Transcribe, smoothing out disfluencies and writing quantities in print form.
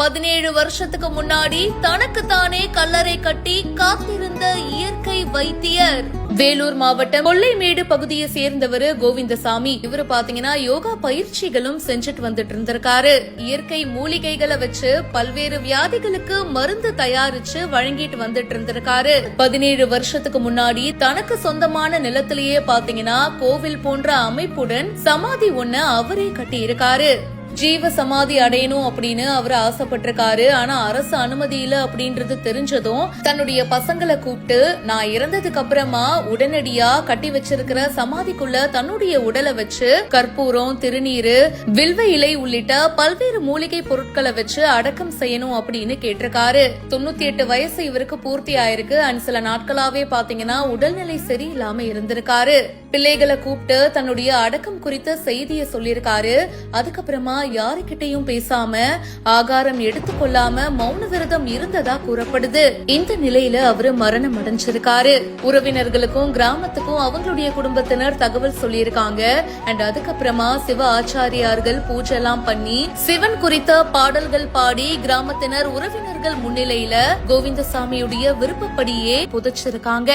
17 வருஷத்துக்கு முன்னாடி தனக்கு தானே கல்லறை கட்டி காத்திருந்த இயற்கை வைத்தியர். வேலூர் மாவட்டம் கொள்ளைமேடு பகுதியை சேர்ந்தவர் கோவிந்தசாமி. இவரு பாத்தீங்கன்னா யோகா பயிற்சிகளும் செஞ்சுட்டு வந்துட்டு இருந்திருக்காரு. இயற்கை மூலிகைகளை வச்சு பல்வேறு வியாதிகளுக்கு மருந்து தயாரிச்சு வழங்கிட்டு வந்துட்டு இருந்திருக்காரு. 17 வருஷத்துக்கு முன்னாடி தனக்கு சொந்தமான நிலத்திலேயே பாத்தீங்கன்னா கோவில் போன்ற அமைப்புடன் சமாதி ஒண்ணு அவரே கட்டி இருக்காரு. ஜீவ சமாதி அடையணும் அப்படின்னு அவரு ஆசைப்பட்டிருக்காரு. ஆனா அரசு அனுமதி இல்ல அப்படின்றது தெரிஞ்சதும் தன்னுடைய பசங்களை கூப்பிட்டு நான் இறந்ததுக்கு அப்புறமா உடனடியா கட்டி வச்சிருக்கிற சமாதிக்குள்ள தன்னுடைய உடலை வச்சு கற்பூரம், திருநீரு, வில்வ இலை உள்ளிட்ட பல்வேறு மூலிகை பொருட்களை வச்சு அடக்கம் செய்யணும் அப்படின்னு கேட்டிருக்காரு. 98 வயசு இவருக்கு பூர்த்தி ஆயிருக்கு. அண்ட் சில நாட்களாவே பாத்தீங்கன்னா உடல்நிலை சரியில்லாம இருந்திருக்காரு. பிள்ளைகளை கூப்பிட்டு தன்னுடைய அடக்கம் குறித்த செய்தியை சொல்லியிருக்காரு. அதுக்கப்புறமா யாருக்கிட்டையும் பேசாம ஆகாரம் எடுத்துக்கொள்ளாம மௌன விரதம் இருந்ததா கூறப்படுது. இந்த நிலையில அவரு மரணம் அடைஞ்சிருக்காரு. உறவினர்களுக்கும் கிராமத்துக்கும் அவங்களுடைய குடும்பத்தினர் தகவல் சொல்லியிருக்காங்க. அண்ட் அதுக்கப்புறமா சிவ ஆச்சாரியார்கள் பூஜை எல்லாம் பண்ணி சிவன் குறித்த பாடல்கள் பாடி கிராமத்தினர் உறவினர்கள் முன்னிலையில கோவிந்தசாமியுடைய விருப்பப்படியே புதைச்சிருக்காங்க.